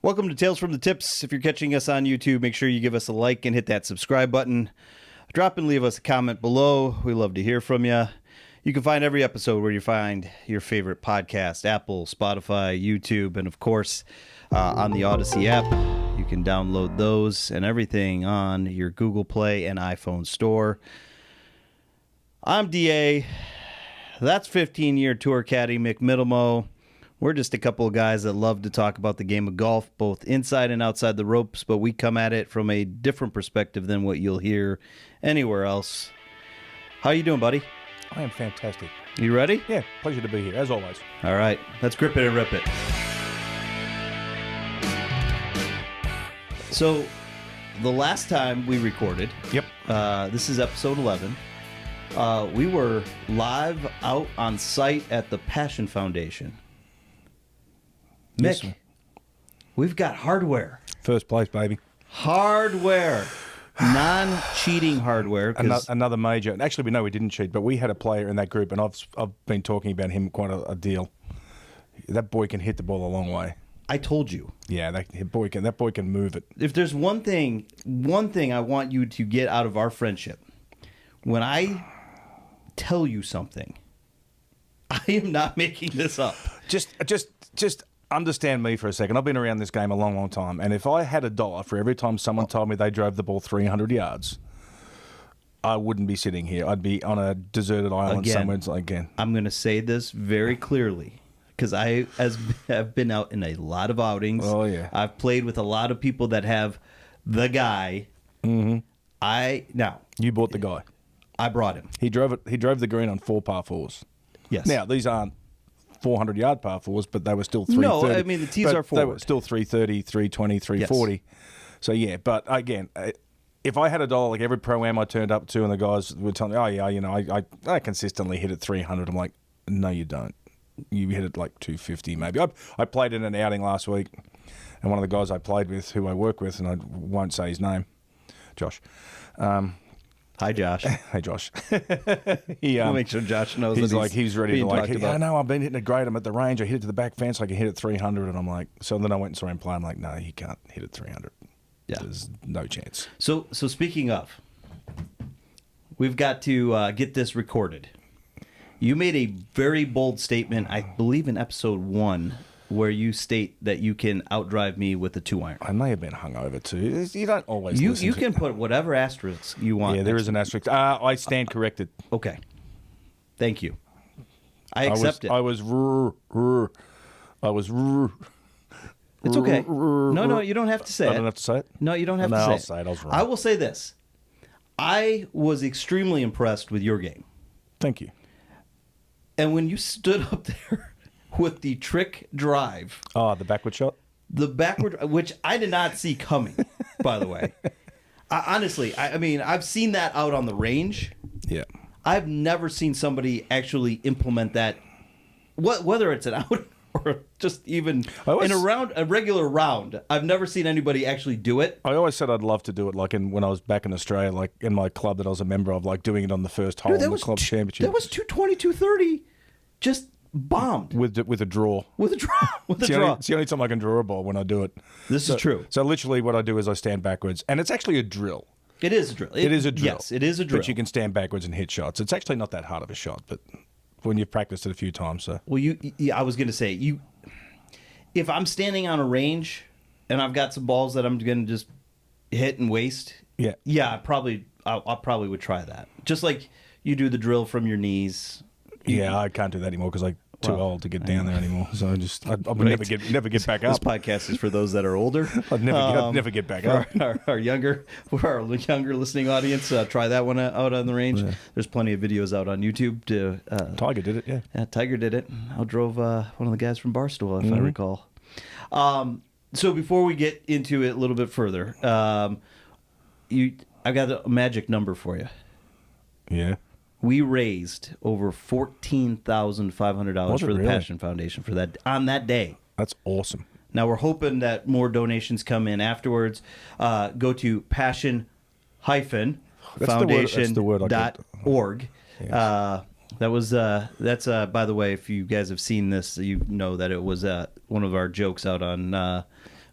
Welcome to Tales from the Tips. If you're catching us on YouTube, make sure you give us a like and hit that subscribe button. Drop and leave us a comment below. We love to hear from you. You can find every episode where you find your favorite podcast, Apple, Spotify, YouTube, and of course, on the Odyssey app. You can download those and everything on your Google Play and iPhone store. I'm DA. That's 15-year tour caddy Mick Middlemo. We're just a couple of guys that love to talk about the game of golf, both inside and outside the ropes, but we come at it from a different perspective than what you'll hear anywhere else. How you doing, buddy? I am fantastic. You ready? Yeah, pleasure to be here, as always. All right, let's grip it and rip it. So, the last time we recorded, Yep. This is episode 11, we were live out on site at the Passion Foundation. Yes, Mick, sir. we've got hardware. First place, baby. Hardware. Non-cheating hardware. 'Cause Another major. Actually, we didn't cheat, but we had a player in that group, and I've been talking about him quite a deal. That boy can hit the ball a long way. I told you. Yeah, that boy can move it. If there's one thing I want you to get out of our friendship, when I tell you something, I am not making this up. Just understand me for a second. I've been around this game a long, long time, and if I had $1 for every time someone told me they drove the ball 300 yards, I wouldn't be sitting here. I'd be on a deserted island somewhere. Again, I'm going to say this very clearly because I have been out in a lot of outings. Oh, yeah. I've played with a lot of people that have the guy. Mm-hmm. You bought the guy. I brought him. He drove the green on 4 par 4s. Yes. Now, these aren't 400-yard par 4s, but they were still 330. No, I mean, the tees are forward. They were still 330, 320, 340. Yes. So, yeah, but again, if I had $1, like every Pro-Am I turned up to and the guys were telling me, oh, yeah, you know, I consistently hit it 300. I'm like, no, you don't. You hit it like 250 maybe. I played in an outing last week, and one of the guys I played with, who I work with, and I won't say his name, Josh. Hi, Josh. Hey, Josh. I'll make sure Josh knows. He's ready to I know, I've been hitting it great. I'm at the range. I hit it to the back fence. I can hit it 300. And I'm like, so then I went and saw him play. I'm like, no, he can't hit it 300. Yeah. There's no chance. So speaking of, we've got to get this recorded. You made a very bold statement, I believe in episode 1, where you state that you can outdrive me with a 2-iron. I may have been hungover too. You don't always listen You to can put whatever asterisk you want. Yeah, there is an asterisk. I stand corrected. Okay. Thank you. I accept it. I was... It's okay. No, you don't have to say it. I don't have to say it? No, you don't have to say it. I'll say it. I was wrong. I will say this. I was extremely impressed with your game. Thank you. And when you stood up there with the trick drive. Oh, the backward shot? The backward, which I did not see coming, by the way. Honestly, I mean, I've seen that out on the range. Yeah. I've never seen somebody actually implement that, whether it's an out or just even in a regular round. I've never seen anybody actually do it. I always said I'd love to do it, like when I was back in Australia, like in my club that I was a member of, like doing it on the first hole in the club championship. That was 220, 230, just bombed with a draw. With a draw. It's the only time I can draw a ball when I do it. This is true. So literally, what I do is I stand backwards, and it's actually a drill. It is a drill. It is a drill. Yes, it is a drill. But you can stand backwards and hit shots. It's actually not that hard of a shot, but when you've practiced it a few times, so. Well, I was going to say if I'm standing on a range and I've got some balls that I'm going to just hit and waste, yeah, I probably would try that. Just like you do the drill from your knees. Yeah, I can't do that anymore because I'm too old to get down there anymore. So I would never get back up. This podcast is for those that are older. I'd never get back up. For our younger listening audience, try that one out on the range. Yeah. There's plenty of videos out on YouTube. Tiger did it, yeah. Tiger did it. I drove one of the guys from Barstool, if I recall. So before we get into it a little bit further, I've got a magic number for you. Yeah. We raised over $14,500 for the Passion Foundation for that on that day. That's awesome. Now we're hoping that more donations come in afterwards. Go to passion-foundation.org. Yes. That's by the way, if you guys have seen this, you know that it was one of our jokes out on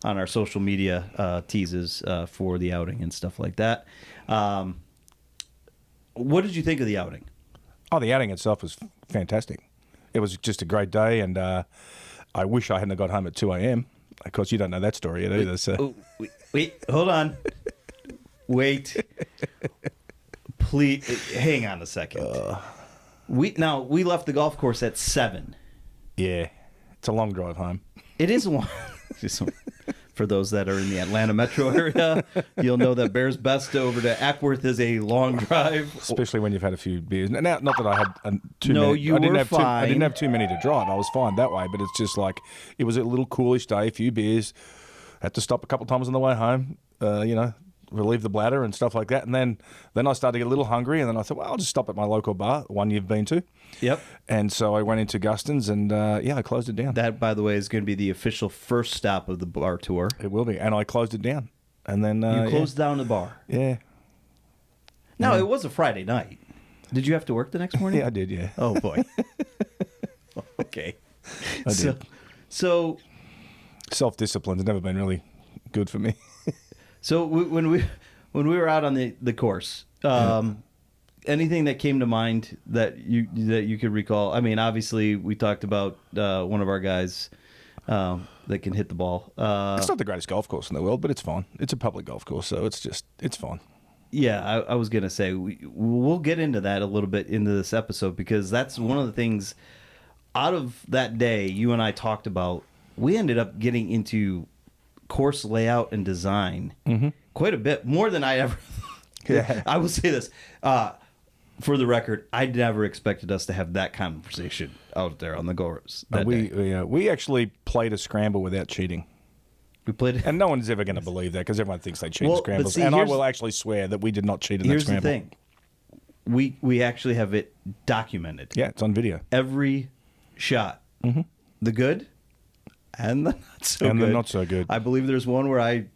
on our social media teases for the outing and stuff like that. What did you think of the outing? Oh, the outing itself was fantastic. It was just a great day, and I wish I hadn't got home at 2 a.m. Of course, you don't know that story yet either. So. Wait, hold on. Wait. Please, hang on a second. We left the golf course at 7. Yeah, it's a long drive home. It is one. For those that are in the Atlanta metro area, you'll know that Bears Best over to Ackworth is a long drive. Especially when you've had a few beers. Now, not that I had too No, many. you I didn't were have fine. I didn't have too many to drive. I was fine that way, but it's just like it was a little coolish day, a few beers. Had to stop a couple times on the way home, relieve the bladder and stuff like that. And then I started to get a little hungry, and then I thought, well, I'll just stop at my local bar, one you've been to. Yep. And so I went into Guston's, and I closed it down. That, by the way, is going to be the official first stop of the bar tour. It will be, and I closed it down. And then You closed down the bar. Yeah. Now, it was a Friday night. Did you have to work the next morning? Yeah, I did. Yeah. Oh, boy. Okay. I did. So Self-discipline's never been really good for me. So when we were out on the course, anything that came to mind that you could recall? I mean, obviously we talked about one of our guys that can hit the ball. It's not the greatest golf course in the world, but it's fun. It's a public golf course, so it's fun. Yeah, I was gonna say we'll get into that a little bit into this episode because that's one of the things out of that day you and I talked about. We ended up getting into course layout and design quite a bit more than I ever. Yeah. I will say this for the record: I never expected us to have that conversation out there on the course. We actually played a scramble without cheating. We played, and no one's ever going to believe that because everyone thinks they cheat in Well, scrambles. but see, And I will actually swear that we did not cheat in that here's scramble. the thing: we actually have it documented. Yeah, it's on video. Every shot, the good and the not so good. And the not so good. I believe there's one where I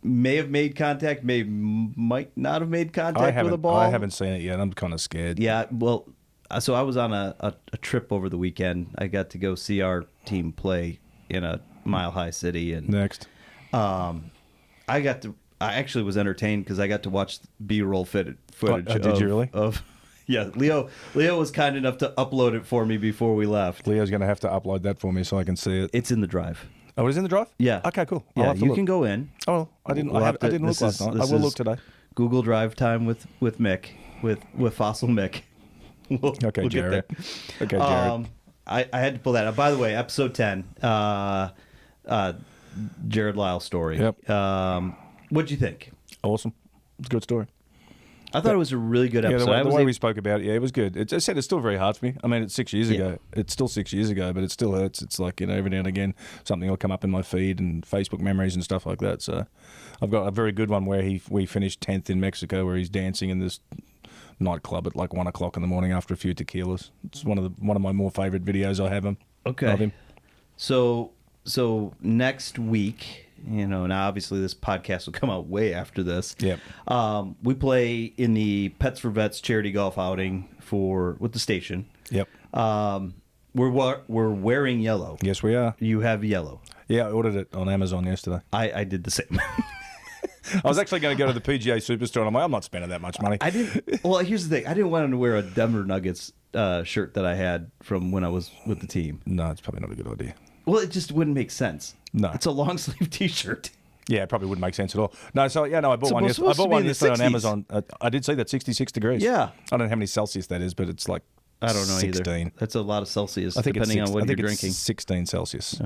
may have made contact, might not have made contact with a ball. I haven't seen it yet. I'm kind of scared. Yeah, well, so I was on a trip over the weekend. I got to go see our team play in a Mile High City, and Next. I actually was entertained because I got to watch B-roll footage. Did you really? Yeah, Leo was kind enough to upload it for me before we left. Leo's going to have to upload that for me so I can see it. It's in the drive. Oh, it's in the drive? Yeah. Okay, cool. I'll Yeah, have to you look. can go in. Oh, I didn't. We'll I have to- didn't look this last is- night. I this will is look today. Google Drive time with Mick, with Fossil Mick. We'll Okay, get Jared. there. Okay, Jared. I had to pull that up. By the way, episode 10, Jared Lyle's story. Yep. What'd you think? Awesome. It's a good story. I thought it was a really good Yeah, episode. the way we spoke about it, yeah, it was good. I said it's still very hard for me. I mean, it's 6 years Yeah. ago. It's still 6 years ago, but it still hurts. It's like, every now and again, something will come up in my feed and Facebook memories and stuff like that. So I've got a very good one where we finished 10th in Mexico, where he's dancing in this nightclub at like 1 o'clock in the morning after a few tequilas. It's one of my more favorite videos I have of him. So next week, now obviously this podcast will come out way after this. Yep. We play in the Pets for Vets charity golf outing with the station. Yep. We're wearing yellow. Yes, we are. You have yellow. Yeah, I ordered it on Amazon yesterday. I did the same. I was actually going to go to the PGA Superstore, and I'm like, I'm not spending that much money. I didn't. Well, here's the thing. I didn't want him to wear a Denver Nuggets shirt that I had from when I was with the team. No, it's probably not a good idea. Well, it just wouldn't make sense. No. It's a long sleeve T-shirt. Yeah, it probably wouldn't make sense at all. No, so I bought one. supposed to be in the yesterday on 60s. Amazon. I did see that 66 degrees. Yeah. I don't know how many Celsius that is, but it's like I don't know 16. either. That's a lot of Celsius, I think depending it's on what I think you're it's drinking. 16 Celsius.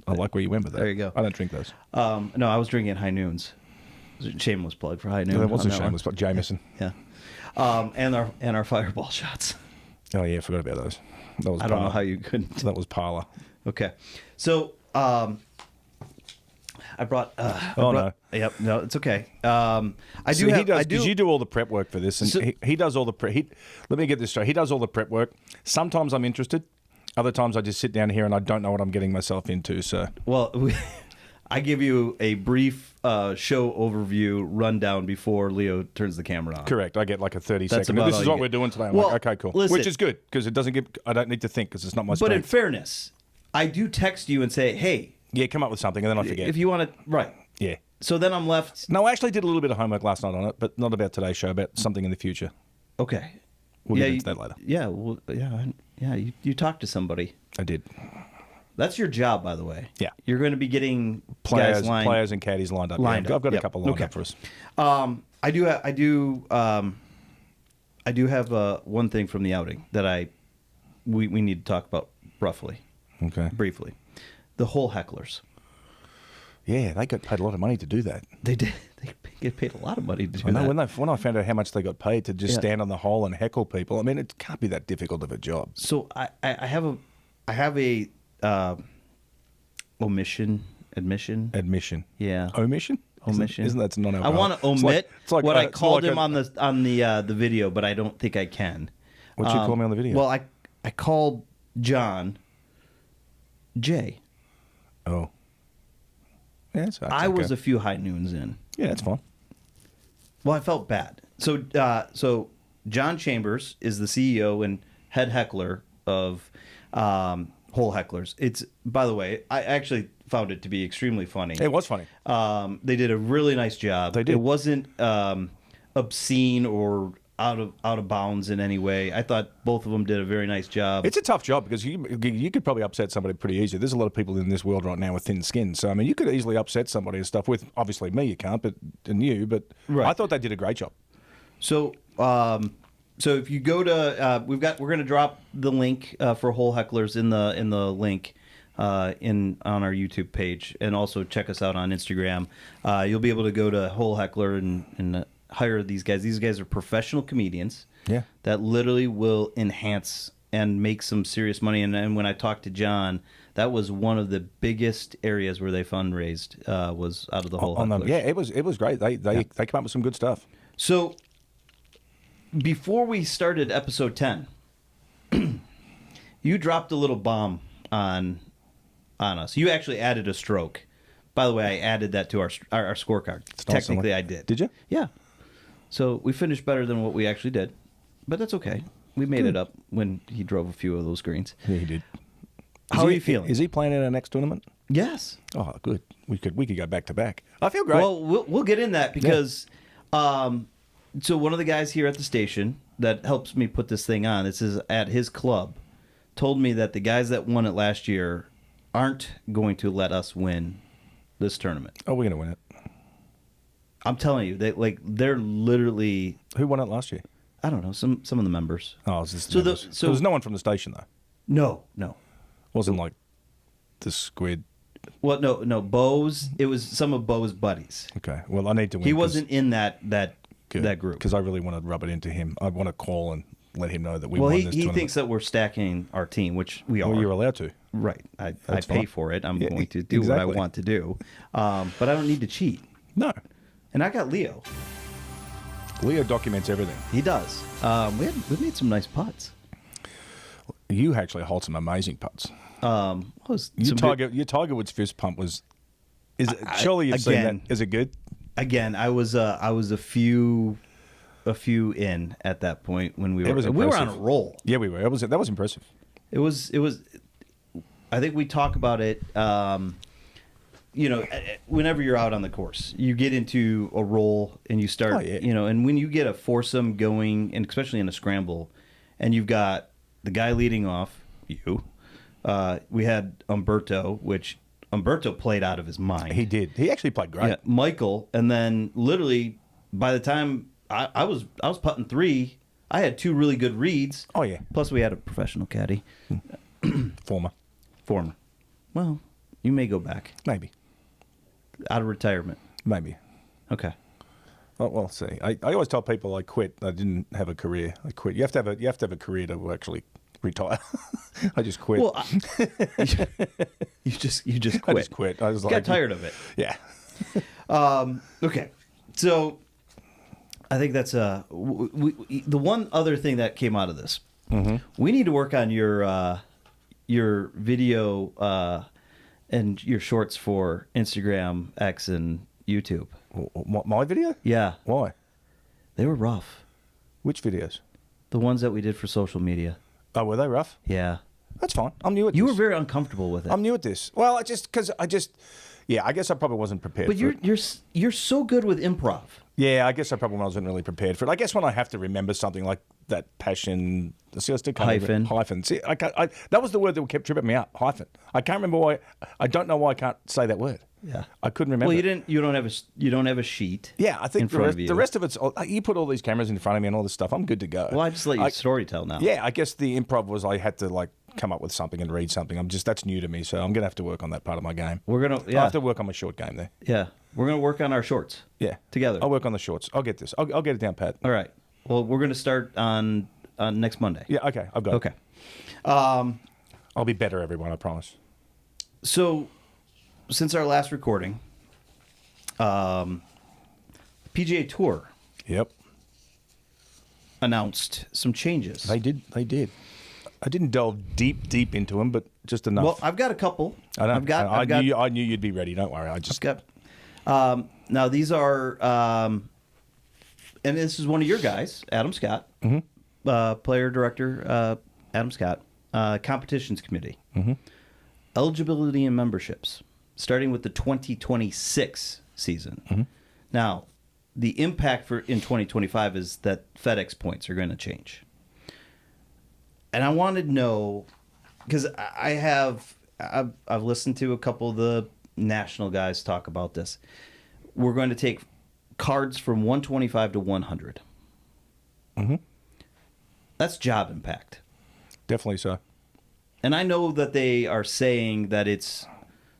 I like where you went with that. There you go. I don't drink those. No, I was drinking High Noons. Shameless plug for High Noon. That wasn't on that shameless, but Jameson. one. Yeah. And our Fireball shots. Oh yeah, I forgot about those. That was I don't know how you couldn't. That was parlor. Okay. So I brought. No. Yep. No, it's okay. I So do. he Have, does I do. because you do all the prep work for this, and So- he does all the prep. Let me get this straight. He does all the prep work. Sometimes I'm interested. Other times I just sit down here and I don't know what I'm getting myself into. So Well, I give you a brief show overview rundown before Leo turns the camera on. correct. I get like a 30 That's second. about This all is you what get. we're doing today. I'm Well, like, okay, cool. listen. Which is good because it doesn't give. I don't need to think because it's not my But in strength. fairness, I do text you and say, "Hey, Yeah, come up with something, and then I forget. If you want to, right. Yeah. So then I'm left. No, I actually did a little bit of homework last night on it, but not about today's show, about something in the future. Okay. We'll get into that later. Yeah, well, yeah. You talk to somebody. I did. That's your job, by the way. Yeah. You're going to be getting guys players and caddies lined up. Lined I've got a Yep. couple lined Okay. up for us. I do have one thing from the outing that we need to talk about Okay. briefly. The whole hecklers. Yeah, they got paid a lot of money to do that. They did. They get paid a lot of money to do I know that. when I found out how much they got paid to just Yeah. stand on the hole and heckle people. I mean, it can't be that difficult of a job. So I have a admission. Yeah. Omission. Omission. Isn't that I non-alcoholic? want to omit what I called him on the video, but I don't think I can. What'd you call me on the video? Well, I called John Jay. Oh. Yeah, I was a few high noons in. Yeah, that's fine. Well, I felt bad. So John Chambers is the CEO and head heckler of Whole Hecklers. It's, by the way, I actually found it to be extremely funny. It was funny. They did a really nice job. They did. It wasn't obscene or out of bounds in any way. I thought both of them did a very nice job. It's a tough job because you could probably upset somebody pretty easily. There's a lot of people in this world right now with thin skin. So, I mean, you could easily upset somebody and stuff with, obviously me, you can't, but Right. I thought they did a great job. So, so if you go to, we're going to drop the link for Whole Hecklers in the link on our YouTube page, and also check us out on Instagram. You'll be able to go to Whole Heckler and hire these guys. These guys are professional comedians. Yeah. That literally will enhance and make some serious money. And when I talked to John, that was one of the biggest areas where they fundraised was out of the Whole Hecklers. Yeah, it was great. They came up with some good stuff. So, before we started episode 10, you dropped a little bomb on us. You actually added a stroke. By the way, I added that to our scorecard. Technically, I did. Did you? Yeah. So we finished better than what we actually did, but that's okay. We made it up when he drove a few of those greens. Yeah, he did. How are you feeling? Is he playing in our next tournament? Yes. Oh, good. We could go back to back. I feel great. Well, we'll get in that because so one of the guys here at the station that helps me put this thing on, this is at his club, told me that the guys that won it last year aren't going to let us win this tournament. Oh, we're going to win it. I'm telling you, they're literally. Who won it last year? I don't know, some of the members. Oh, it was just So members. so there was no one from the station though. No. Wasn't like the squid. Well, no, Bo's. It was some of Bo's buddies. Okay. Well, I need to win. He wasn't in that group. Because I really want to rub it into him. I want to call and let him know that we Well, won he this tournament. thinks that we're stacking our team, which we are. Well, you're allowed to. Right. I That's pay fine. for it. I'm Yeah, going to do exactly. what I want to do. But I don't need to cheat. No. And I got Leo. Leo documents everything. He does. We made some nice putts. You actually hold some amazing putts. Your Tiger Woods fist pump was. Surely you've seen that. Is it good? Again, I was a few in at that point when we were on impressive. a roll. Yeah, we were. That was impressive. It was. I think we talk about it. Whenever you're out on the course, you get into a roll and you start. Oh, yeah. And when you get a foursome going, and especially in a scramble, and you've got the guy leading off, you. We had Umberto, which Umberto played out of his mind. He did. He actually played great. Yeah, Michael, and then literally by the time I was putting 3, I had 2 really good reads. Oh yeah. Plus we had a professional caddy. Former. Well, you may go back Maybe. out of retirement. Maybe. Okay. Well, see. I always tell people I quit. I didn't have a career. I quit. You have to have a career to actually retire. I just quit. Well, you just quit. I just quit. I was Got tired of it. Yeah. Okay. So I think that's the one other thing that came out of this. Mm-hmm. We need to work on your video and your shorts for Instagram, X, and YouTube. My video? Yeah, Why? they were rough. Which videos? The ones that we did for social media. Oh, were they rough? Yeah. That's fine. I'm new at You this. were very uncomfortable with it. I'm new at this. Well, I guess I probably wasn't prepared but for it. you're so good with improv. Yeah, I guess I probably wasn't really prepared for it. I guess when I have to remember something like that passion, see, I still can't Hyphen. Hyphen. See, that was the word that kept tripping me up. Hyphen. I can't remember why. I don't know why I can't say that word. Yeah. I couldn't remember. Well, you don't have a sheet. Yeah, I think in front of you. the rest of it's. You put all these cameras in front of me and all this stuff. I'm good to go. Well, I just let you story tell now. Yeah, I guess the improv was I had to like come up with something and read something. That's new to me, so I'm gonna have to work on that part of my game. I have to work on my short game there. Yeah, we're gonna work on our shorts. Yeah, together. I'll work on the shorts. I'll get this. I'll get it down pat. All right. Well, we're gonna start on next Monday. Yeah. Okay. I've got it. Okay. I'll be better, everyone. I promise. So, since our last recording, PGA Tour Yep. announced some changes. They did. I didn't delve deep into them, but just enough. Well, I've got a couple. I know. I I knew you'd be ready. Don't worry. I just got. Now these are, and this is one of your guys, Adam Scott, player director, Adam Scott, competitions committee, eligibility and memberships, starting with the 2026 season. Now, the impact in 2025 is that FedEx points are going to change. And I wanted to know, because I've listened to a couple of the national guys talk about this. We're going to take cards from 125 to 100. That's job impact. definitely so. And I know that they are saying that it's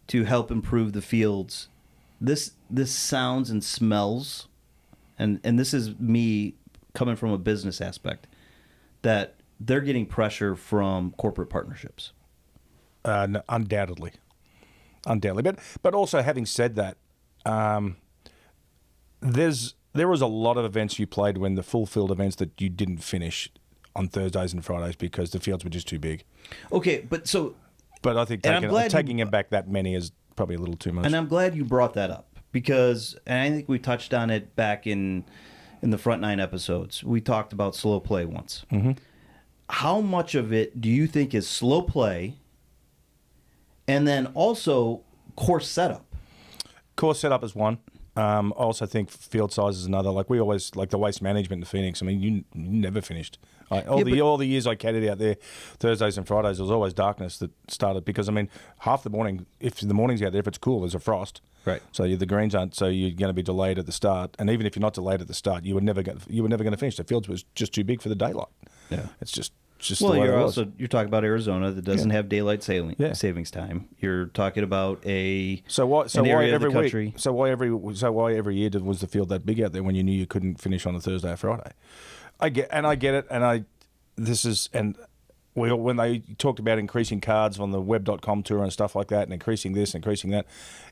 to help improve the fields. This sounds and smells, and this is me coming from a business aspect, that they're getting pressure from corporate partnerships. Undoubtedly. But also, having said that, there was a lot of events you played when the full field events that you didn't finish on Thursdays and Fridays because the fields were just too big. Okay, but I think taking it back that many is probably a little too much. And I'm glad you brought that up because, and I think we touched on it back in the front 9 episodes. We talked about slow play once. How much of it do you think is slow play, and then also course setup? Course setup is one. I also think field size is another. Like we always, like the waste management in Phoenix. I mean, you never finished. All the years I caddied out there, Thursdays and Fridays, there was always darkness that started because I mean, half the morning, if the morning's out there, if it's cool, there's a frost. Right. So the greens aren't. So you're going to be delayed at the start, and even if you're not delayed at the start, you were never going to finish. The fields was just too big for the daylight. Yeah. It's just. Well, the way it was. you're talking about Arizona that doesn't have daylight savings time. You're talking about why every year was the field that big out there when you knew you couldn't finish on a Thursday or Friday? I get it, when they talked about increasing cards on the web.com tour and stuff like that, and increasing this, increasing that,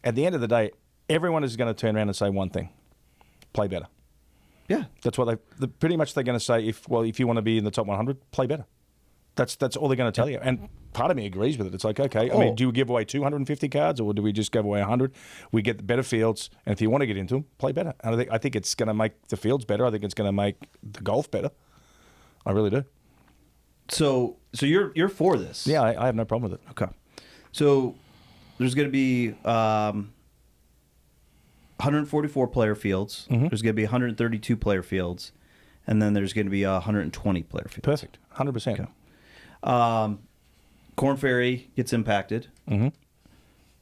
at the end of the day, everyone is going to turn around and say one thing: play better. Yeah, that's what they're going to say. If you want to be in the top 100, play better. That's all they're going to tell you. And part of me agrees with it. It's like, okay, I mean, do we give away 250 cards or do we just give away 100? We get the better fields, and if you want to get into them, play better. And I think it's going to make the fields better. I think it's going to make the golf better. I really do. So you're for this? Yeah, I have no problem with it. Okay. So there's going to be 144 player fields. There's going to be 132 player fields, and then there's going to be 120 player fields. Perfect. 100%. Okay. Korn Ferry gets impacted.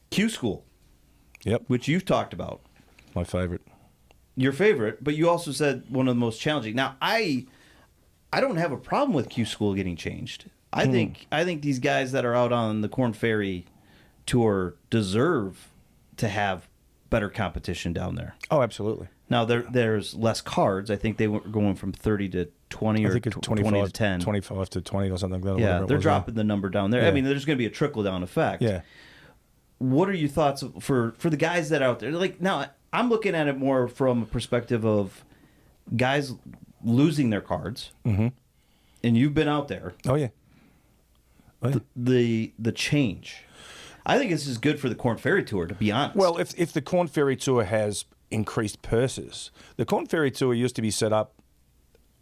Q School, yep, which you've talked about, my favorite. Your favorite, but you also said one of the most challenging. Now, I don't have a problem with Q School getting changed. I think these guys that are out on the Korn Ferry tour deserve to have better competition down there. Oh, absolutely. Now there's less cards. I think they were going from 30 to 20 or 20 to 10. 25 to 20 or something. Yeah, they're dropping the number down there. Yeah. I mean, there's going to be a trickle-down effect. Yeah. What are your thoughts for the guys that are out there? Like, now, I'm looking at it more from a perspective of guys losing their cards, and you've been out there. Oh, yeah. The change. I think this is good for the Korn Ferry Tour, to be honest. Well, if the Korn Ferry Tour has increased purses, the Korn Ferry Tour used to be set up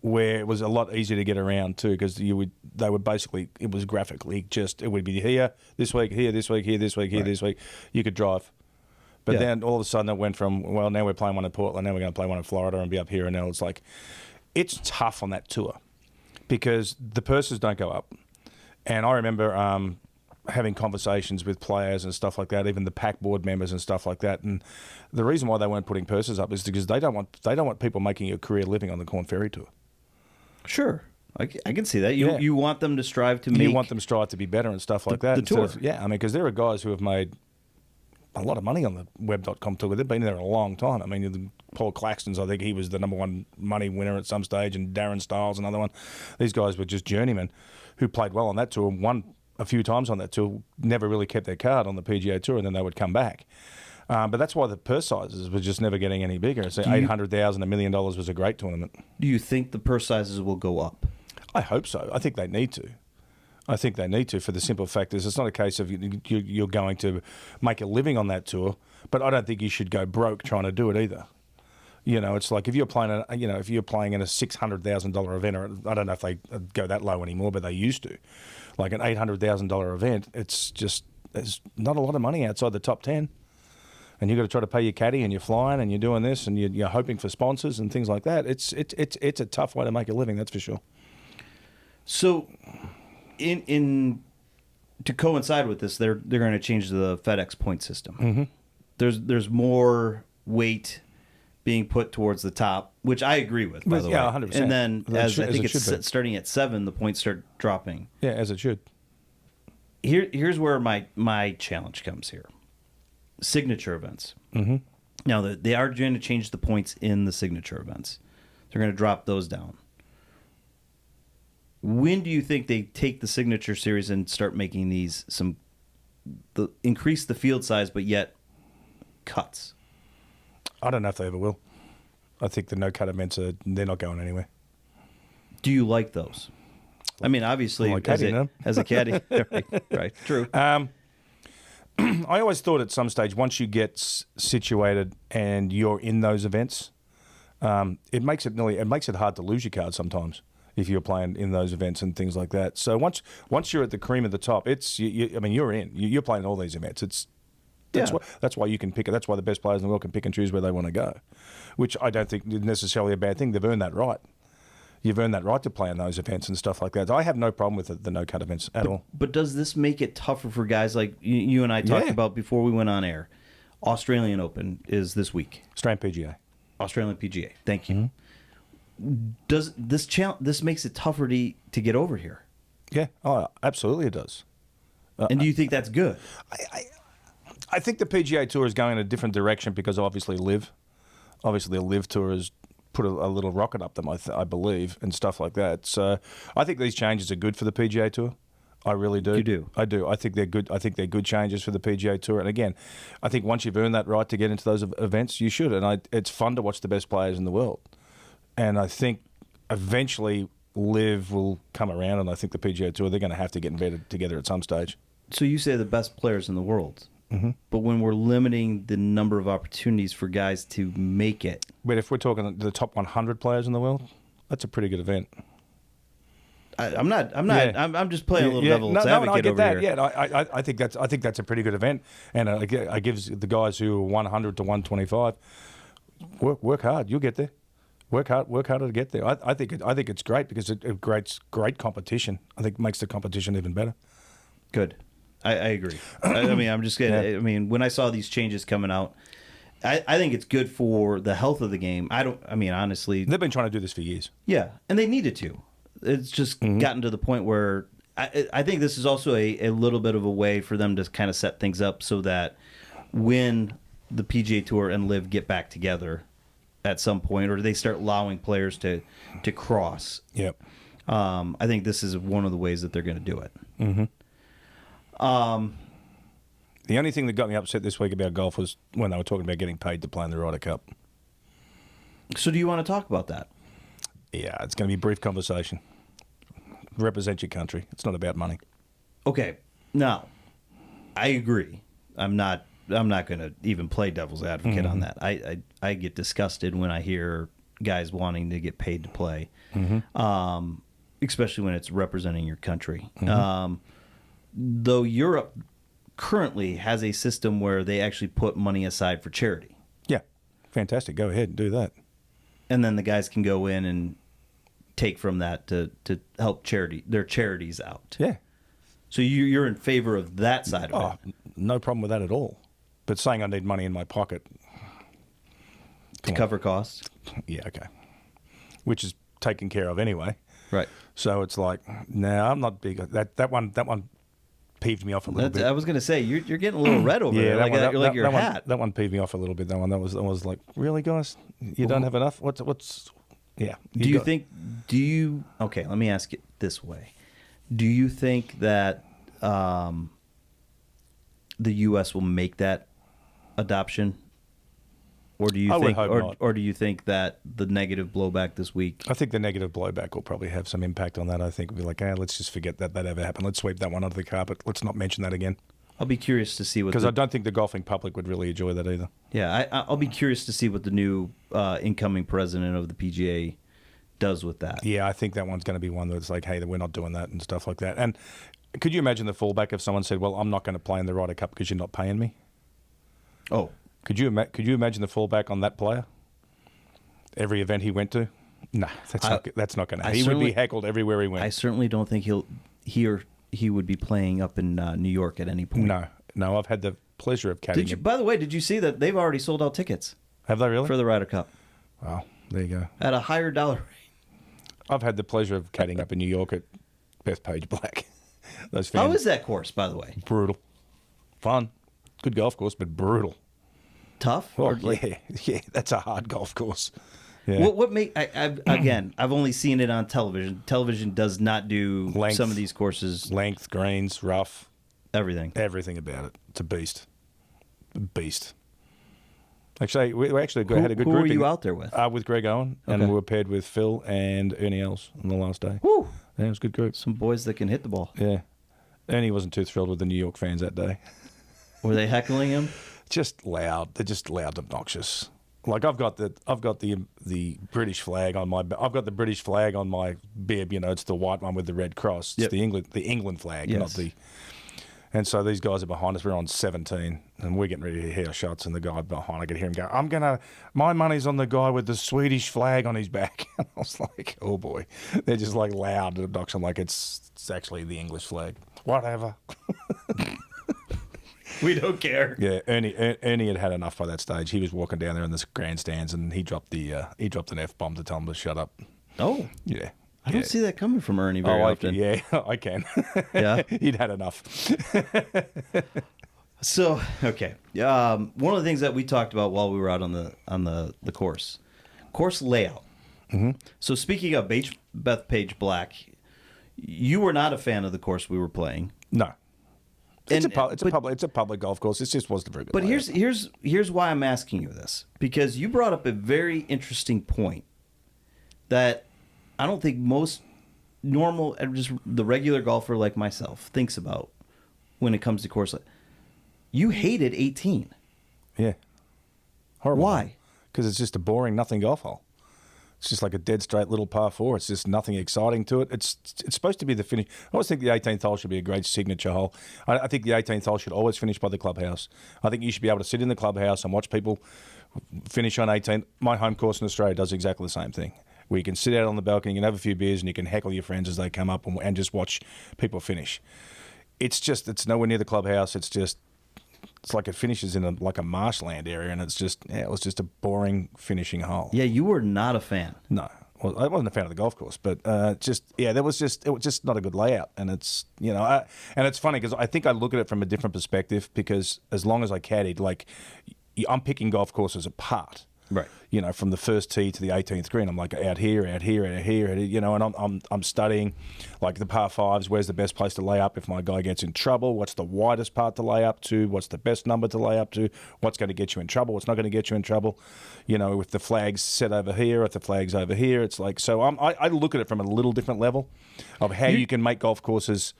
where it was a lot easier to get around too, because it was graphically it would be here this week, here this week, here this week, here this week. You could drive. But then all of a sudden it went from, well, now we're playing one in Portland, now we're going to play one in Florida and be up here. And now it's like, it's tough on that tour because the purses don't go up. And I remember having conversations with players and stuff like that, even the PAC board members and stuff like that. And the reason why they weren't putting purses up is because they don't want people making a career living on the Corn Ferry Tour. Sure. I can see that. You want them to strive to make... You want them to strive to be better and stuff like that. The tour. Because there are guys who have made a lot of money on the Web.com tour. They've been there a long time. I mean, Paul Claxton's, I think he was the #1 money winner at some stage, and Darren Stiles, another one. These guys were just journeymen who played well on that tour, won a few times on that tour, never really kept their card on the PGA Tour, and then they would come back. But that's why the purse sizes were just never getting any bigger. So $800,000, $1 million was a great tournament. Do you think the purse sizes will go up? I hope so. I think they need to. I think they need to, for the simple fact is it's not a case of you're going to make a living on that tour, but I don't think you should go broke trying to do it either. You know, it's like if you're playing, if you're playing in a $600,000 event, or I don't know if they go that low anymore, but they used to, like an $800,000 event. There's not a lot of money outside the top 10, and you've got to try to pay your caddy, and you're flying, and you're doing this, and you're hoping for sponsors and things like that. It's a tough way to make a living, that's for sure. So, in to coincide with this, they're going to change the FedEx point system. Mm-hmm. There's more weight being put towards the top, which I agree with, by the way. 100%. And then, I think it's be. starting at 7, the points start dropping. Yeah, as it should. Here's where my challenge comes here. Signature events. Mm-hmm. Now, they are going to change the points in the signature events. They're going to drop those down. When do you think they take the signature series and start making these increase the field size, but yet cuts? I don't know if they ever will. I think the no-cut events they're not going anywhere. Do you like those? I mean, obviously, like as a caddy, right? True. I always thought at some stage, once you get situated and you're in those events, it makes it hard to lose your card sometimes if you're playing in those events and things like that. So once you're at the cream of the top, you're in. You're playing all these events. That's why you can pick it. That's why the best players in the world can pick and choose where they want to go, which I don't think is necessarily a bad thing. They've earned that right. You've earned that right to play in those events and stuff like that. I have no problem with the no-cut events at all. But does this make it tougher for guys like you and I talked about before we went on air? Australian Open is this week. Australian PGA. Australian PGA. Thank you. Does this makes it tougher to get over here? Yeah, absolutely it does. And do you think that's good? I think the PGA Tour is going in a different direction because obviously the LIV Tour has put a little rocket up them, I believe, and stuff like that. So I think these changes are good for the PGA Tour. I really do. You do? I do. I think they're good. I think they're good changes for the PGA Tour. And again, I think once you've earned that right to get into those events, you should. And it's fun to watch the best players in the world. And I think eventually LIV will come around, and I think the PGA Tour, they're going to have to get in bed together at some stage. So you say the best players in the world. Mm-hmm. But when we're limiting the number of opportunities for guys to make it. But if we're talking the top 100 players in the world, that's a pretty good event. I'm just playing a little devil's advocate I get over that. here. Yeah, I think that's a pretty good event, and it gives the guys who are 100 to 125 work hard. You'll get there. Work harder to get there. I think it's great because it creates great competition. I think it makes the competition even better. Good. I agree. I mean, I'm just getting. Yeah. I mean, when I saw these changes coming out, I think it's good for the health of the game. Honestly, they've been trying to do this for years. Yeah, and they needed to. It's just gotten to the point where I think this is also a little bit of a way for them to kind of set things up so that when the PGA Tour and LIV get back together at some point, or they start allowing players to cross. Yep. I think this is one of the ways that they're going to do it. Mm-hmm. The only thing that got me upset this week about golf was when they were talking about getting paid to play in the Ryder Cup. So do you want to talk about that? Yeah, it's going to be a brief conversation. Represent your country. It's not about money. Okay. Now, I agree. I'm not going to even play devil's advocate on that. I get disgusted when I hear guys wanting to get paid to play, especially when it's representing your country. Though Europe currently has a system where they actually put money aside for charity. Yeah, fantastic. Go ahead and do that. And then the guys can go in and take from that to help their charities out. Yeah. So you're in favor of that side of it? No problem with that at all. But saying I need money in my pocket to cover costs? Yeah, okay. Which is taken care of anyway. Right. So it's like, no, I'm not big. That one peeved me off a little bit. I was going to say, you're getting a little red over there. You're like your hat. That one peeved me off a little bit. That was like, really, guys? You don't have enough? What's yeah. Okay, let me ask it this way. Do you think that the U.S. will make that adoption? Or do you or do you think that the negative blowback this week? I think the negative blowback will probably have some impact on that. I think we'll be like, let's just forget that ever happened. Let's sweep that one under the carpet. Let's not mention that again. I'll be curious to see what, because I don't think the golfing public would really enjoy that either. Yeah, I'll be curious to see what the new incoming president of the PGA does with that. Yeah, I think that one's going to be one that's like, hey, we're not doing that and stuff like that. And could you imagine the fallback if someone said, well, I'm not going to play in the Ryder Cup because you're not paying me? Oh. Could you imagine the fallback on that player? Every event he went to? No, that's not going to happen. He would be heckled everywhere he went. I certainly don't think he would be playing up in New York at any point. No, I've had the pleasure of caddying him. By the way, did you see that they've already sold out tickets? Have they really? For the Ryder Cup. Wow, there you go. At a higher dollar rate. I've had the pleasure of caddying up in New York at Bethpage Black. Those fans, how is that course, by the way? Brutal. Fun. Good golf course, but brutal. Tough? Yeah, that's a hard golf course. Yeah. I've only seen it on television. Television does not do some of these courses. Length, greens, rough. Everything about it. It's a beast. Actually, we had a good grouping. Who were you out there with? With Greg Owen, and we were paired with Phil and Ernie Els on the last day. Woo! Yeah, it was a good group. Some boys that can hit the ball. Yeah. Ernie wasn't too thrilled with the New York fans that day. Were they heckling him? Just loud. They're just loud, obnoxious. Like I've got the British flag on my bib. You know, it's the white one with the red cross. It's the England flag, not the. And so these guys are behind us. We're on 17, and we're getting ready to hit our shots. And the guy behind, I could hear him go, my money's on the guy with the Swedish flag on his back. And I was like, oh boy, they're just like loud and obnoxious. I'm like, it's actually the English flag. Whatever. We don't care. Yeah, Ernie had enough by that stage. He was walking down there in the grandstands, and he dropped an F-bomb to tell him to shut up. Oh, yeah. I don't see that coming from Ernie very often. I can. Yeah, he'd had enough. So okay, one of the things that we talked about while we were out on the course layout. Mm-hmm. So speaking of Bethpage Black, you were not a fan of the course we were playing. No. It's a public golf course. It just wasn't very good. But here's why I'm asking you this, because you brought up a very interesting point that I don't think most normal, just the regular golfer like myself thinks about when it comes to course. You hated 18. Yeah. Horrible. Why? Because it's just a boring nothing golf hole. It's just like a dead straight little par 4. It's just nothing exciting to it. It's supposed to be the finish. I always think the 18th hole should be a great signature hole. I think the 18th hole should always finish by the clubhouse. I think you should be able to sit in the clubhouse and watch people finish on 18. My home course in Australia does exactly the same thing, where you can sit out on the balcony, you can have a few beers, and you can heckle your friends as they come up and just watch people finish. It's nowhere near the clubhouse. It's like it finishes in a marshland area, and it was just a boring finishing hole. Yeah, you were not a fan. No, well, I wasn't a fan of the golf course, but it was just not a good layout, and it's and it's funny because I think I look at it from a different perspective, because as long as I caddied, like I'm picking golf courses apart. Right. From the first tee to the 18th green, I'm like out here, and I'm studying like the par 5s, where's the best place to lay up if my guy gets in trouble, what's the widest part to lay up to, what's the best number to lay up to, what's going to get you in trouble, what's not going to get you in trouble, with the flags set over here, if the flag's over here. It's like, so I look at it from a little different level of how you can make golf courses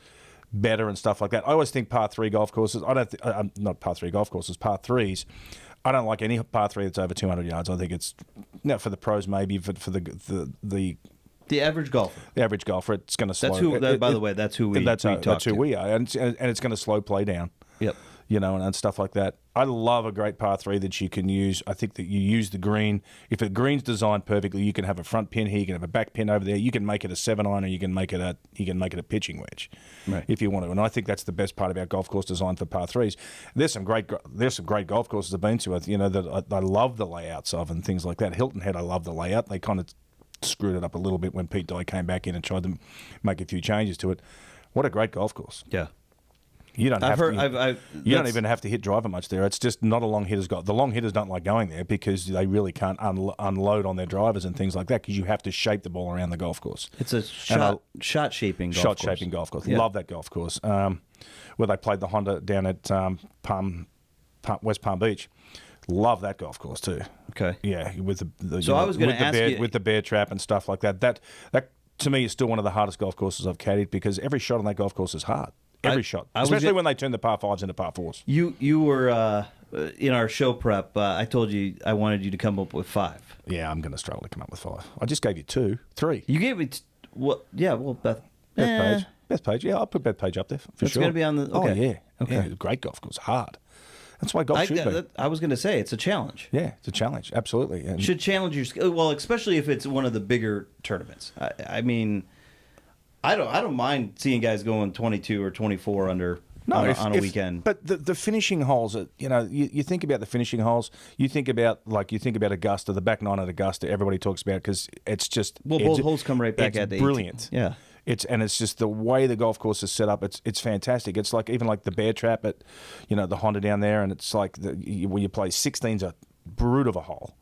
better and stuff like that. I always think par 3 golf courses, not par 3 golf courses, par 3s I don't like any par 3 that's over 200 yards. I think it's for the pros maybe, but for The average golfer. the average golfer, it's going to slow. That's who. By the way, that's who we that's talk who to. we are, and it's going to slow play down. Yep. And stuff like that. I love a great par 3 that you can use. I think that you use the green. If the green's designed perfectly, you can have a front pin here, you can have a back pin over there. You can make it a 7-iron, or you can make it a pitching wedge, right, if you want to. And I think that's the best part about golf course design for par 3s. There's some great golf courses I've been to. That I love the layouts of and things like that. Hilton Head, I love the layout. They kind of screwed it up a little bit when Pete Dye came back in and tried to make a few changes to it. What a great golf course! Yeah. You don't You don't even have to hit driver much there. It's just not a long hitter's golf. The long hitters don't like going there because they really can't unload on their drivers and things like that because you have to shape the ball around the golf course. It's a shot shaping golf course. Yeah. Love that golf course. Where they played the Honda down at West Palm Beach. Love that golf course too. Okay. Yeah, with the So I was going to ask you with the bear trap and stuff like that. That to me is still one of the hardest golf courses I've caddied because every shot on that golf course is hard. Every shot, especially when they turn the par 5s into par 4s. You were in our show prep. I told you I wanted you to come up with 5. Yeah, I'm going to struggle to come up with 5. I just gave you 2, 3. You gave me Beth Page. Beth Page. Yeah, I'll put Beth Page up there for That's sure. going to be on the. Okay. Oh yeah. Okay. Yeah, great golf course, hard. That's why golf should be. I was going to say it's a challenge. Yeah, it's a challenge. Absolutely. And should challenge your skill. Well, especially if it's one of the bigger tournaments. I mean, I don't mind seeing guys going 22 or 24 under on a weekend. But the finishing holes, you think about the finishing holes. You think about Augusta, the back 9 at Augusta. Everybody talks about because it's just both holes come right back at the 18th. Brilliant. Yeah. It's just the way the golf course is set up. It's fantastic. It's like even like the bear trap at, the Honda down there, and it's like when you play 16's a brute of a hole.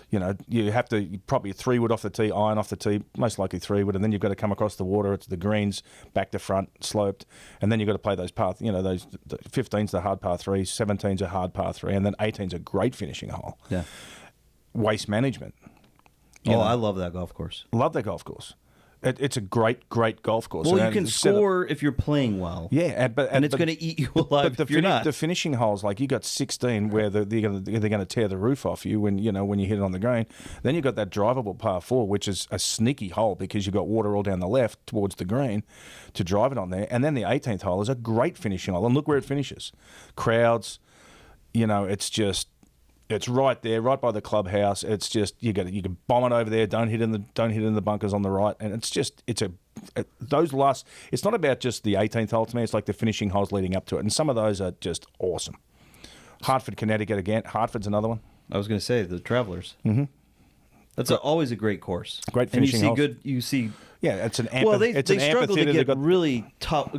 You have to probably 3-wood off the tee, iron off the tee, most likely 3-wood, and then you've got to come across the water. It's the greens, back to front, sloped, and then you've got to play those those 15's the hard par 3, 17's a hard par 3, and then 18's a great finishing hole. Yeah. Waste management. I love that golf course. Love that golf course. It's a great golf course. Well, you can score if you're playing well. Yeah, and it's going to eat you alive if you're not. The finishing holes, like you got 16 where they're going to tear the roof off you when you hit it on the green. Then you got that drivable par 4, which is a sneaky hole because you got water all down the left towards the green to drive it on there. And then the 18th hole is a great finishing hole, and look where it finishes. Crowds, it's just. It's right there, right by the clubhouse. It's just you can bomb it over there. Don't hit in the bunkers on the right, and those last. It's not about just the 18th hole to me. It's like the finishing holes leading up to it, and some of those are just awesome. Hartford, Connecticut again. Hartford's another one. I was going to say the Travelers. Mm-hmm. That's always a great course. Great finishing holes. You see. Yeah, it's an they struggle to get really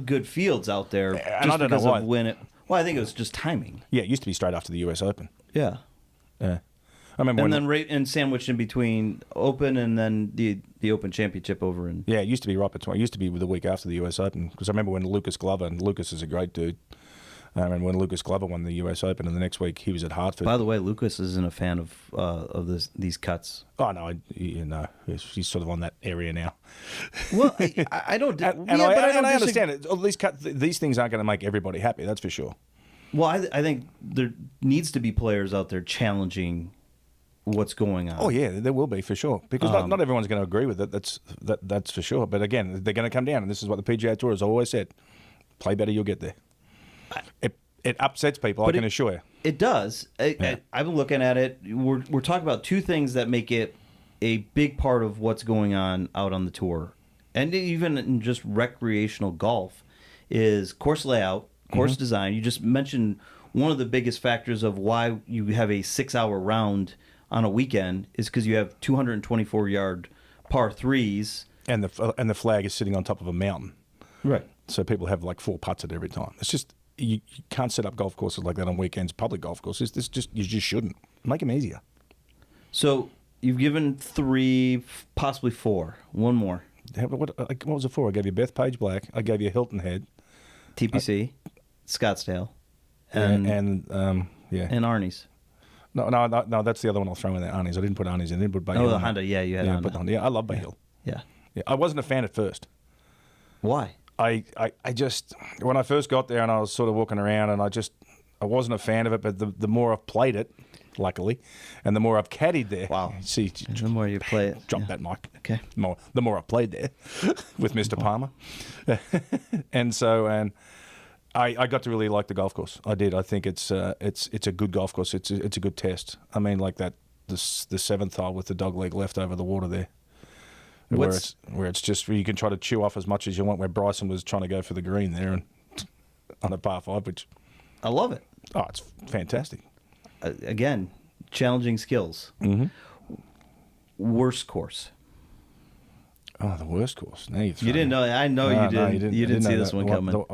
good fields out there, and I don't know why. Well, I think it was just timing. Yeah, it used to be straight after the U.S. Open. Yeah. Yeah, I remember. And sandwiched in between Open and then the Open Championship over in. Yeah, it used to be right between. It used to be the week after the U.S. Open because I remember when Lucas Glover, and Lucas is a great dude. I remember when Lucas Glover won the U.S. Open, and the next week he was at Hartford. By the way, Lucas isn't a fan of these cuts. Oh no, he's sort of on that area now. Well, I don't. I understand it. These things aren't going to make everybody happy. That's for sure. Well, I think there needs to be players out there challenging what's going on. Oh yeah, there will be for sure because not everyone's going to agree with it. That's for sure. But again, they're going to come down, and this is what the PGA Tour has always said: play better, you'll get there. It upsets people, I can assure you. It does. I've been looking at it. We're talking about two things that make it a big part of what's going on out on the tour, and even in just recreational golf, is course layout. Course design. You just mentioned one of the biggest factors of why you have a 6-hour round on a weekend is because you have 224-yard par 3s, and the flag is sitting on top of a mountain. Right. So people have like 4 putts at every time. It's just you can't set up golf courses like that on weekends. Public golf courses. You just shouldn't make them easier. So you've given 3, possibly 4. One more. What was it for? I gave you Bethpage Black. I gave you Hilton Head. TPC. Scottsdale, and Arnie's. No, that's the other one I'll throw in there. Arnie's. I didn't put Arnie's in. I didn't put Bay Hill. Oh, the Honda. Yeah, you had Honda. I put Honda. Yeah, I love Bay Hill. Yeah. I wasn't a fan at first. Why? I just when I first got there and I was sort of walking around and I wasn't a fan of it. But the more I've played it, luckily. And the more I've caddied there, Wow. see, And the more you play it. drop yeah. that mic. Okay. The more I played there with Mr. Palmer. and I got to really like the golf course. I did. I think it's a good golf course. It's a good test. I mean, like that the seventh hole with the dog leg left over the water there. Where it's just you can try to chew off as much as you want. Where Bryson was trying to go for the green there and on a par 5, which I love it. oh, it's fantastic. Again, challenging skills. Mm-hmm. Worst course. Oh, the worst course. Now you didn't know. I know you didn't. You didn't see this one coming.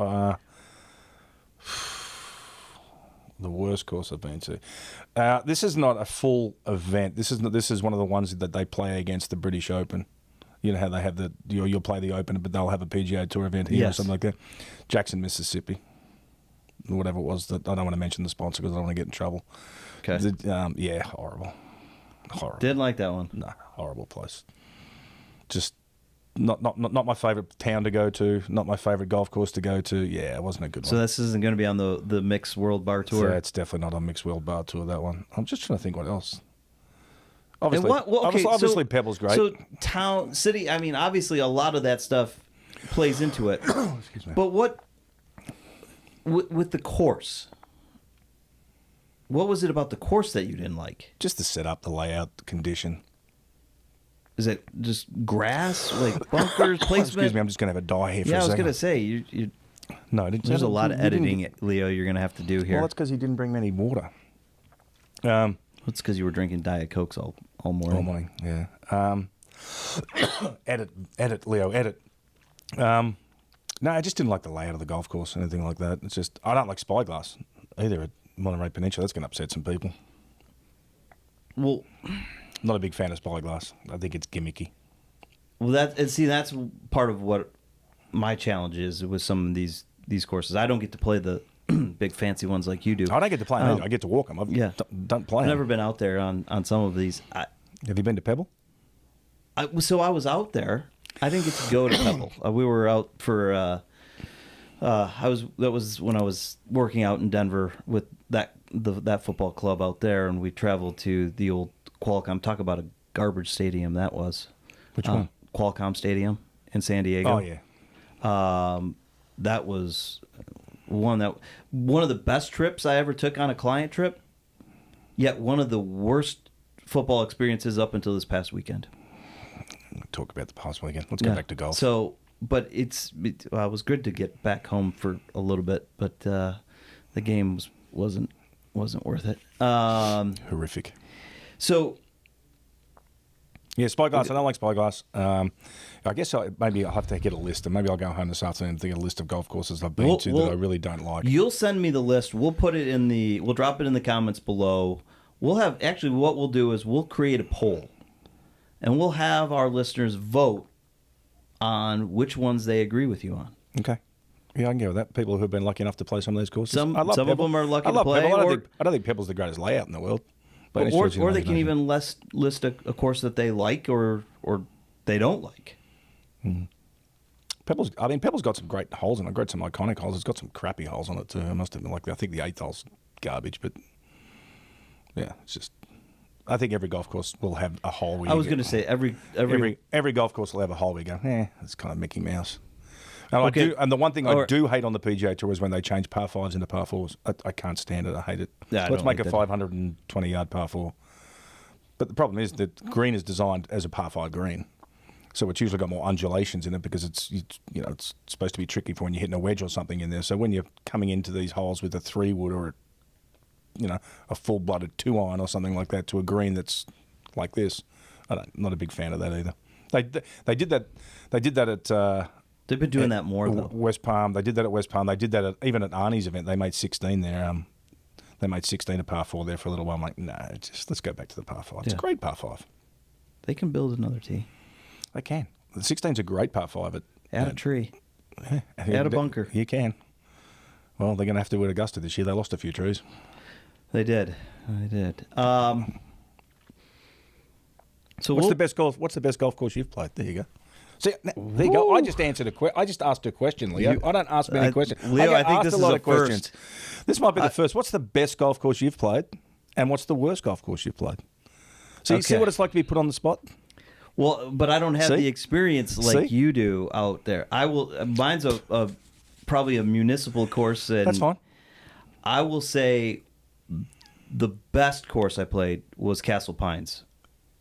The worst course I've been to. This is not a full event. This is one of the ones that they play against the British Open. You know how they have you'll play the Open, but they'll have a PGA Tour event here or something like that. Jackson, Mississippi, whatever it was. That I don't want to mention the sponsor because I don't want to get in trouble. Okay. Yeah, horrible. Didn't like that one. No, horrible place. Just not my favourite town to go to. Not my favourite golf course to go to. Yeah, it wasn't a good one. So this isn't going to be on the Mixed World Bar Tour. Yeah, it's definitely not on Mixed World Bar Tour. That one. I'm just trying to think what else. Obviously, obviously Pebble's great. So town, city. I mean, obviously, a lot of that stuff plays into it. Excuse me. But what with the course? What was it about the course that you didn't like? Just the setup, the layout, the condition. Is it just grass, like bunkers, placement? Excuse me, I'm just going to have a die here for a second. Yeah, I was going to say you. No, there's a lot of editing, Leo. You're going to have to do here. Well, that's because he didn't bring me any water. It's because you were drinking Diet Cokes all morning. All morning, yeah. Edit, Leo, edit. No, I just didn't like the layout of the golf course or anything like that. It's just I don't like Spyglass either at Monterey Peninsula. That's going to upset some people. Well, not a big fan of Spyglass. I think it's gimmicky. Well, that's part of what my challenge is with some of these courses. I don't get to play the big fancy ones like you do. I don't get to play them either. I get to walk them. Don't play them. I've never been out there on some of these. Have you been to Pebble? So I was out there. I didn't get to go to Pebble. We were out for. That was when I was working out in Denver with that football club out there, and we traveled to the old Qualcomm. Talk about a garbage stadium that was. Which one? Qualcomm Stadium in San Diego. Oh yeah. That was one of the best trips I ever took on a client trip. Yet one of the worst football experiences up until this past weekend. Talk about the past weekend. Let's go back to golf. So, but it was good to get back home for a little bit, but the game wasn't worth it. Horrific. So, yeah, Spyglass. I don't like Spyglass. I guess maybe I'll have to get a list, and maybe I'll go home this afternoon and think a list of golf courses I've been to that I really don't like. You'll send me the list. We'll put it we'll drop it in the comments below. What we'll do is we'll create a poll, and we'll have our listeners vote on which ones they agree with you on. Okay. Yeah, I can go with that. People who have been lucky enough to play some of those courses. Some of them are lucky to play. Pebble. I don't think Pebble's the greatest layout in the world. Or they can even list a course that they like or they don't like. Mm. Pebble's got some great holes in it. Got some iconic holes. It's got some crappy holes on it too. I must admit, I think the 8th hole's garbage, but yeah, it's just. I think every golf course will have a hole. I was going to say every golf course will have a hole where you go, it's kind of Mickey Mouse. And and the one thing I do hate on the PGA Tour is when they change par 5s into par 4s. I can't stand it. I hate it. Yeah, Let's make a 520-yard par 4. But the problem is that green is designed as a par 5 green. So it's usually got more undulations in it because it's supposed to be tricky for when you're hitting a wedge or something in there. So when you're coming into these holes with a 3-wood or a full-blooded 2-iron or something like that to a green that's like this, I'm not a big fan of that either. They did that at. They've been doing that more though. West Palm. They did that at West Palm. They did that even at Arnie's event. They made 16 there. They made 16 a par 4 there for a little while. I'm like, no, let's go back to the par 5. It's a great par 5. They can build another tee. They can. The 16's a great par 5. Add a tree. Add a bunker. You can. Well, they're going to have to do it at Augusta this year. They lost a few trees. They did. So what's the best golf course you've played? There you go. See, there you go. I just answered I just asked a question, Leo. I don't ask many questions. Leo, I think this is a lot of questions. This might be the first. What's the best golf course you've played? And what's the worst golf course you've played? So you see Okay. what it's like to be put on the spot? Well, but I don't have See? the experience like See? you do out there. I will. Mine's a probably a municipal course, and That's fine. I will say the best course I played was Castle Pines.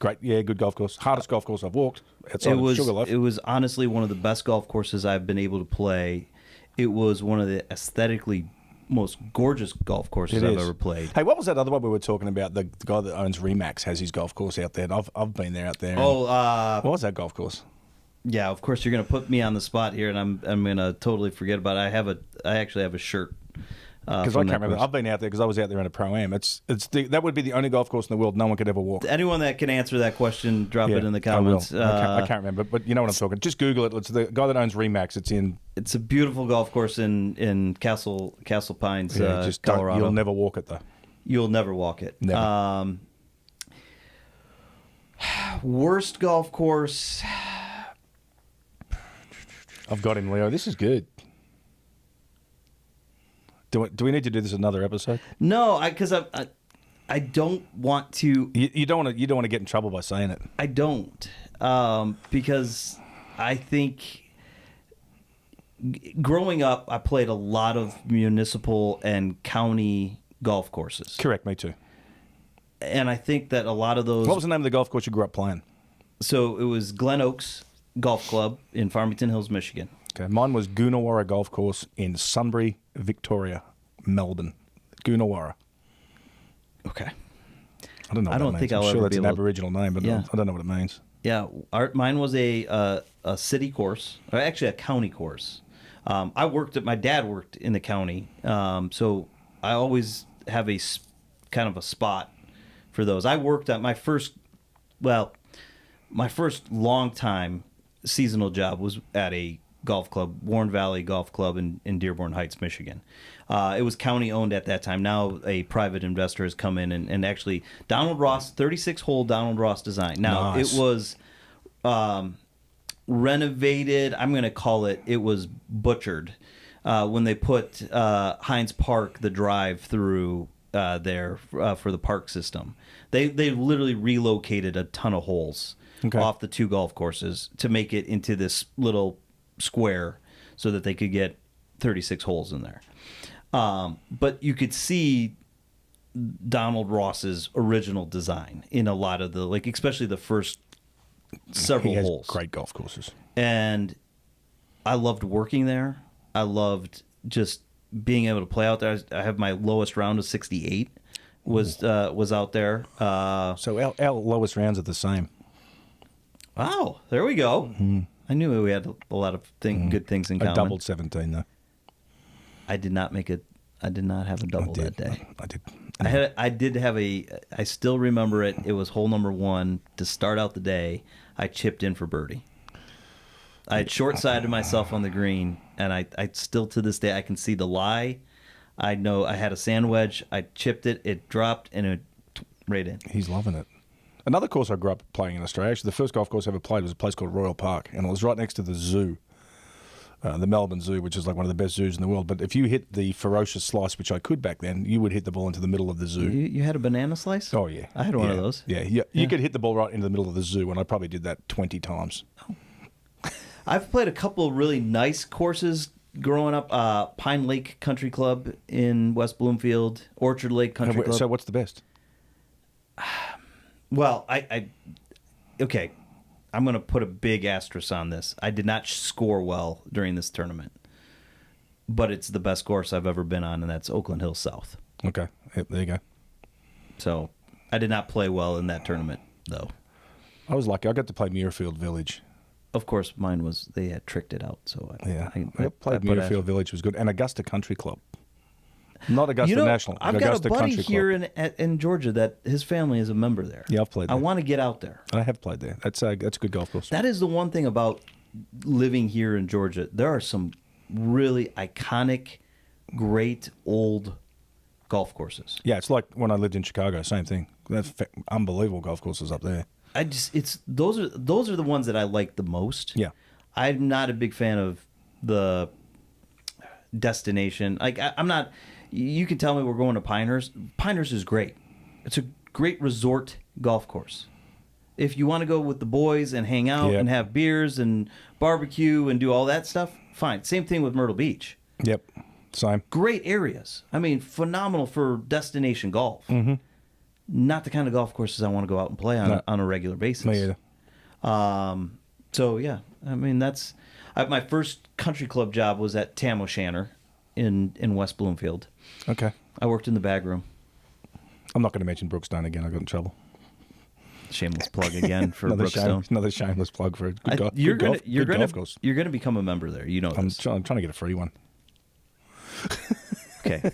Great. Yeah, good golf course. Hardest golf course I've walked outside It was of Sugarloaf. it was honestly one of the best golf courses I've been able to play. It was one of the aesthetically most gorgeous golf courses It I've is. ever played. Hey, what was that other one we were talking about? The guy that owns Remax has his golf course out there. And I've been there out there. and- what was that golf course? Yeah, of course you're going to put me on the spot here, and I'm going to totally forget about it. I actually have a shirt. Because I can't remember. I've been out there because I was out there in a pro-am. That would be the only golf course in the world no one could ever walk. Anyone that can answer that question, drop it in the comments. I will. I can't remember, but you know what I'm talking. Just Google it. It's the guy that owns Remax. It's a beautiful golf course in Castle Pines, Colorado. You'll never walk it though. You'll never walk it. Never. Worst golf course. I've got him, Leo. This is good. Do we need to do this another episode? No, because I don't want to. You don't want to get in trouble by saying it. I don't, because I think growing up, I played a lot of municipal and county golf courses, Correct, me too. and I think that a lot of those. What was the name of the golf course you grew up playing? So it was Glen Oaks Golf Club in Farmington Hills, Michigan. Okay, mine was Goonawarra Golf Course in Sunbury, Victoria, Melbourne. Goonawarra. Okay. I don't know. What I don't that think means. I'll I'm ever sure be that's an able to- Aboriginal name, but Yeah. I don't know what it means. Yeah, mine was a city course, or actually a county course. My dad worked in the county, so I always have kind of a spot for those. I worked at my first long time seasonal job was at a golf club, Warren Valley Golf Club in Dearborn Heights, Michigan. It was county owned at that time. Now a private investor has come in and actually Donald Ross, 36-hole Donald Ross design. Now Nice. it was renovated. I'm going to call it was butchered when they put Hines Park, the drive through there for the park system. They literally relocated a ton of holes off the two golf courses to make it into this little square so that they could get 36 holes in there. But you could see Donald Ross's original design in a lot of the, like, especially the first several He has holes. great golf courses. And I loved working there. I loved just being able to play out there. I have my lowest round of 68 was out there. So our lowest rounds are the same. Wow, there we go. I knew we had a lot of good things in common. I doubled 17 though. I did not have a double that day. I did. I still remember it. It was hole number 1 to start out the day. I chipped in for birdie. I had short-sided myself on the green, and I still to this day I can see the lie. I know I had a sand wedge. I chipped it. It dropped, and it right in. He's loving it. Another course I grew up playing in Australia, actually the first golf course I ever played was a place called Royal Park, and it was right next to the zoo, the Melbourne Zoo, which is like one of the best zoos in the world. But if you hit the ferocious slice, which I could back then, you would hit the ball into the middle of the zoo. You had a banana slice? Oh, yeah. I had one of those. Yeah. You could hit the ball right into the middle of the zoo, and I probably did that 20 times. I've played a couple of really nice courses growing up. Pine Lake Country Club in West Bloomfield, Orchard Lake Country Club. So what's the best? Well, okay, I'm going to put a big asterisk on this. I did not score well during this tournament, but it's the best course I've ever been on, and that's Oakland Hills South. Okay, yep, there you go. So I did not play well in that tournament, though. I was lucky. I got to play Muirfield Village. Of course, mine was they had tricked it out. So I played Muirfield Village was good, and Augusta Country Club. Not Augusta National. I've Augusta got a buddy Country here Club. in Georgia that his family is a member there. Yeah, I've played I there. want to get out there. I have played there. That's a good golf course. That is the one thing about living here in Georgia. There are some really iconic, great old golf courses. Yeah, it's like when I lived in Chicago. Same thing. That's unbelievable golf courses up there. Those are the ones that I like the most. Yeah. I'm not a big fan of the destination. Like I'm not. You can tell me we're going to Pinehurst. Pinehurst is great. It's a great resort golf course. If you want to go with the boys and hang out Yep. and have beers and barbecue and do all that stuff, fine. Same thing with Myrtle Beach. Yep. Same. Great areas. I mean, phenomenal for destination golf. Mm-hmm. Not the kind of golf courses I want to go out and play on, No. on a regular basis. Me either. So, yeah. I mean, my first country club job was at Tam O'Shanter in West Bloomfield. Okay. I worked in the bag room. I'm not going to mention Brookstone again. I got in trouble. Shameless plug again for Another Brookstone. another shameless plug for a good, You're golf gonna course. you're gonna become a member there. You know I'm this. trying to get a free one. Okay.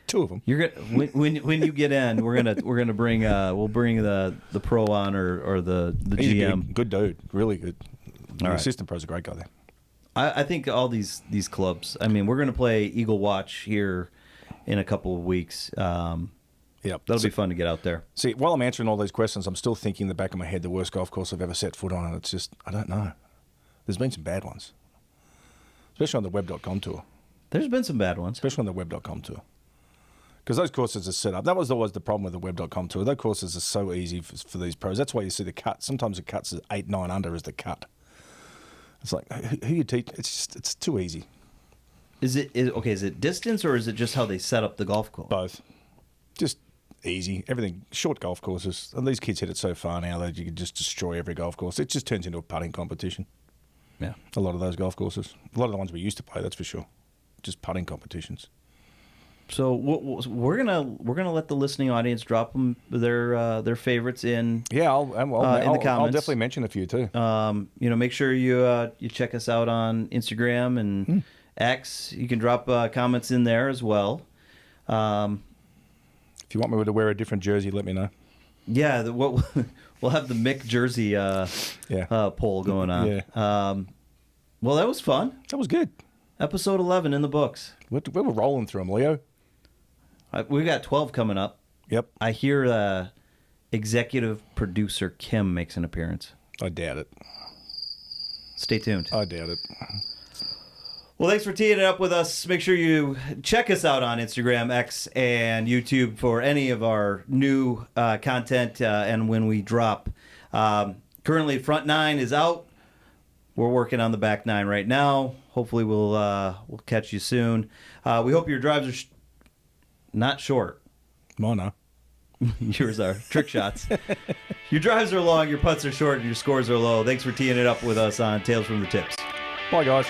2 of them. You're gonna when you get in, we're gonna bring we'll bring the pro on or the He's a GM. good dude. Really good. The right. assistant pro's a great guy there. I think all these clubs. I mean, we're gonna play Eagle Watch here in a couple of weeks. Yep. That'll be fun to get out there. See, while I'm answering all these questions, I'm still thinking in the back of my head the worst golf course I've ever set foot on, and it's just, I don't know. There's been some bad ones. Especially on the web.com tour. There's been some bad ones. Especially on the web.com tour. Because those courses are set up. That was always the problem with the web.com tour. Those courses are so easy for these pros. That's why you see the cut. Sometimes the cuts is 8, 9 under is the cut. It's like, who you teach? It's too easy. Is it distance or is it just how they set up the golf course? Both. Just easy. Everything. Short golf courses. And these kids hit it so far now that you can just destroy every golf course. It just turns into a putting competition. Yeah. A lot of those golf courses. A lot of the ones we used to play, that's for sure. Just putting competitions. So we're gonna let the listening audience drop them their favorites in. Yeah, I'll comments. definitely mention a few too. Make sure you check us out on Instagram and X. You can drop comments in there as well. If you want me to wear a different jersey, let me know. Yeah, we'll have the Mick jersey poll going on. Yeah. Well, that was fun. That was good. Episode 11 in the books. We were rolling through them, Leo. We've got 12 coming up. Yep. I hear executive producer Kim makes an appearance. I doubt it. Stay tuned. I doubt it. Well, thanks for teeing it up with us. Make sure you check us out on Instagram, X, and YouTube for any of our new content and when we drop. Currently, front 9 is out. We're working on the back 9 right now. Hopefully, we'll catch you soon. We hope your drives are not short. Mine are. Yours are. Trick shots. Your drives are long, your putts are short, and your scores are low. Thanks for teeing it up with us on Tales from the Tips. Bye, guys.